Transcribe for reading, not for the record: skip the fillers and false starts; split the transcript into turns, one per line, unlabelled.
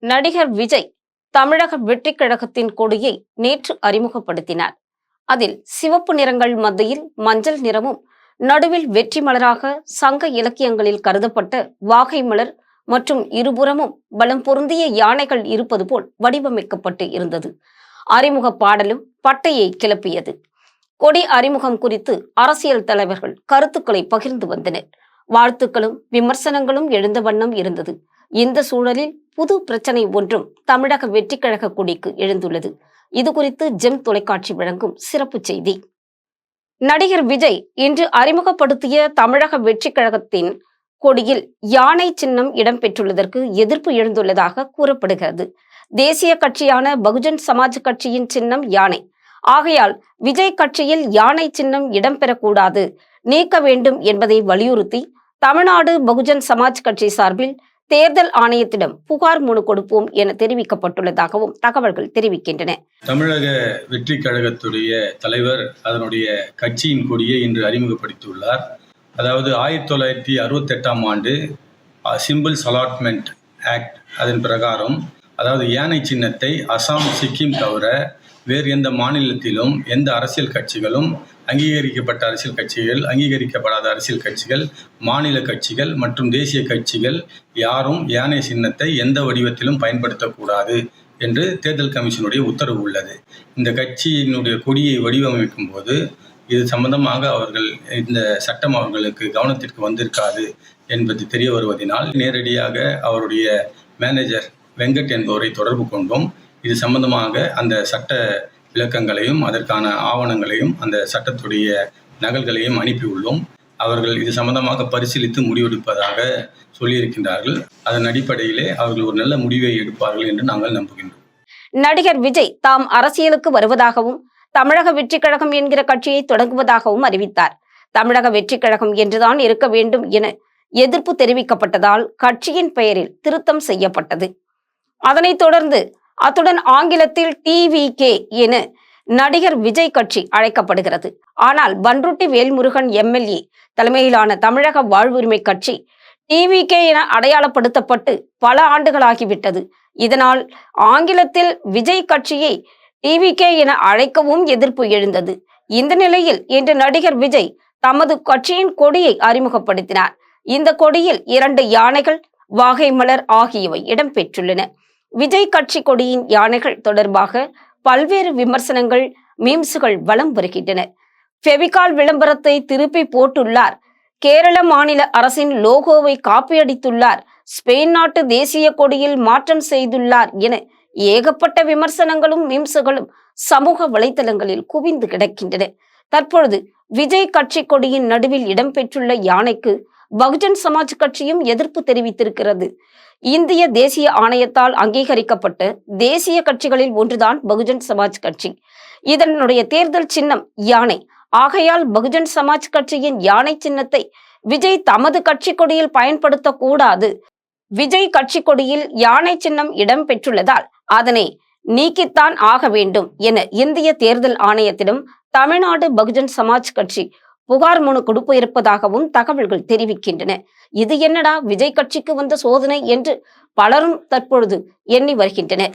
நடிகர் விஜய் தமிழக வெற்றிக் கழகத்தின் கொடியை நேற்று அறிமுகப்படுத்தினார். அதில் சிவப்பு நிறங்கள் மத்தியில் மஞ்சள் நிறமும், நடுவில் வெற்றி மலராக சங்க இலக்கியங்களில் கருதப்பட்ட வாகை மலர் மற்றும் இருபுறமும் பலம் பொருந்திய யானைகள் இருப்பது போல் வடிவமைக்கப்பட்டு இருந்தது. அறிமுக பாடலும் பட்டையை கிளப்பியது. கொடி அறிமுகம் குறித்து அரசியல் தலைவர்கள் கருத்துக்களை பகிர்ந்து வந்தனர். வாழ்த்துக்களும் விமர்சனங்களும் எழுந்த வண்ணம் இருந்தது. இந்த சூழலில் புது பிரச்சனை ஒன்றும் தமிழக வெற்றிக் கழக கொடிக்கு எழுந்துள்ளது. இது குறித்து ஜெம் தொலைக்காட்சி வழங்கும் சிறப்பு செய்தி. நடிகர் விஜய் இன்று அறிமுகப்படுத்திய தமிழக வெற்றிக் கழகத்தின் கொடியில் யானை சின்னம் இடம்பெற்றுள்ளதற்கு எதிர்ப்பு எழுந்துள்ளதாக கூறப்படுகிறது. தேசிய கட்சியான பகுஜன் சமாஜ் கட்சியின் சின்னம் யானை. ஆகையால் விஜய் கட்சியில் யானை சின்னம் இடம்பெறக்கூடாது, நீக்க வேண்டும் என்பதை வலியுறுத்தி தமிழ்நாடு பகுஜன் சமாஜ் கட்சி சார்பில் தேர்தல் ஆணையத்திடம் புகார் மனு கொடுப்போம் என தெரிவிக்கப்பட்டுள்ளதாகவும் தகவல்கள் தெரிவிக்கின்றன.
தமிழக வெற்றி கழகத்துடைய தலைவர் அதனுடைய கட்சியின் கொடியை இன்று அறிமுகப்படுத்தியுள்ளார். அதாவது 1968ஆம் ஆண்டு சிம்பிள்ஸ் அலாட்மெண்ட் ஆக்ட் அதன் பிரகாரம், அதாவது யானை சின்னத்தை அசாம், சிக்கிம் தவிர வேறு எந்த மாநிலத்திலும் எந்த அரசியல் கட்சிகளும், அங்கீகரிக்கப்பட்ட அரசியல் கட்சிகள், அங்கீகரிக்கப்படாத அரசியல் கட்சிகள், மாநில கட்சிகள் மற்றும் தேசிய கட்சிகள் யாரும் யானை சின்னத்தை எந்த வடிவத்திலும் பயன்படுத்தக்கூடாது என்று தேர்தல் கமிஷனுடைய உத்தரவு உள்ளது. இந்த கட்சியினுடைய கொடியை வடிவமைக்கும் போது இது சம்பந்தமாக இந்த சட்டம் அவர்களுக்கு கவனத்திற்கு வந்திருக்காது என்பது தெரிய வருவதனால் நேரடியாக அவருடைய மேனேஜர் வெங்கட் என்பவரை தொடர்பு கொண்டும் இது சம்பந்தமாக அந்த சட்ட விளக்கங்களையும் அதற்கான ஆவணங்களையும் அந்த சட்டத்துடைய நகல்களையும் அனுப்பியுள்ளோம். அவர்கள் இது சம்பந்தமாக பரிசீலித்து முடிவெடுப்பதாக சொல்லியிருக்கின்றார்கள். அதன் அடிப்படையிலே அவர்கள் ஒரு நல்ல முடிவை எடுப்பார்கள் என்று நாங்கள் நம்புகின்றோம்.
நடிகர் விஜய் தாம் அரசியலுக்கு வருவதாகவும் தமிழக வெற்றிக் கழகம் என்கிற கட்சியை தொடங்குவதாகவும் அறிவித்தார். தமிழக வெற்றிக் கழகம் என்றுதான் இருக்க வேண்டும் என எதிர்ப்பு தெரிவிக்கப்பட்டதால் கட்சியின் பெயரில் திருத்தம் செய்யப்பட்டது. அதனைத் தொடர்ந்து அத்துடன் ஆங்கிலத்தில் TVK என நடிகர் விஜய் கட்சி அழைக்கப்படுகிறது. ஆனால் பன்ருட்டி வேல்முருகன் MLA தலைமையிலான தமிழக வாழ்வுரிமை கட்சி TVK என அடையாளப்படுத்தப்பட்டு பல ஆண்டுகளாகிவிட்டது. இதனால் ஆங்கிலத்தில் விஜய் கட்சியை TVK என அழைக்கவும் எதிர்ப்பு எழுந்தது. இந்த நிலையில் இன்று நடிகர் விஜய் தமது கட்சியின் கொடியை அறிமுகப்படுத்தினார். இந்த கொடியில் 2 யானைகள், வாகை மலர் ஆகியவை இடம்பெற்றுள்ளன. விஜய் கட்சி கொடியின் யானைகள் தொடர்பாக பல்வேறு விமர்சனங்கள், மீம்ஸ்கள் வலம் வருகின்றன. ஃபெவிகால் விளம்பரத்தை திருப்பி போட்டுள்ளார், கேரள மாநில அரசின் லோகோவை காப்பியடித்துள்ளார், ஸ்பெயின் நாட்டு தேசிய கொடியில் மாற்றம் செய்துள்ளார் என ஏகப்பட்ட விமர்சனங்களும் மீம்ஸ்களும் சமூக வலைதளங்களில் குவிந்து கிடக்கின்றன. தற்பொழுது விஜய் கட்சி கொடியின் நடுவில் இடம்பெற்றுள்ள யானைக்கு பகுஜன் சமாஜ் கட்சியும் எதிர்ப்பு தெரிவித்திருக்கிறது. இந்திய தேசிய ஆணையத்தால் அங்கீகரிக்கப்பட்ட தேசிய கட்சிகளில் ஒன்றுதான் பகுஜன் சமாஜ் கட்சி. இதனுடைய தேர்தல் சின்னம் யானை. ஆகையால் பகுஜன் சமாஜ் கட்சியின் யானை சின்னத்தை விஜய் தமது கட்சி கொடியில் பயன்படுத்தக்கூடாது, விஜய் கட்சி கொடியில் யானை சின்னம் இடம் பெற்றுள்ளதால் அதனை நீக்கித்தான் ஆக வேண்டும் என இந்திய தேர்தல் ஆணையத்திடம் தமிழ்நாடு பகுஜன் சமாஜ் கட்சி புகார் மனு கொடுக்க இருப்பதாகவும் தகவல்கள் தெரிவிக்கின்றன. இது என்னடா விஜய் கட்சிக்கு வந்த சோதனை என்று பலரும் தற்பொழுது எண்ணி வருகின்றனர்.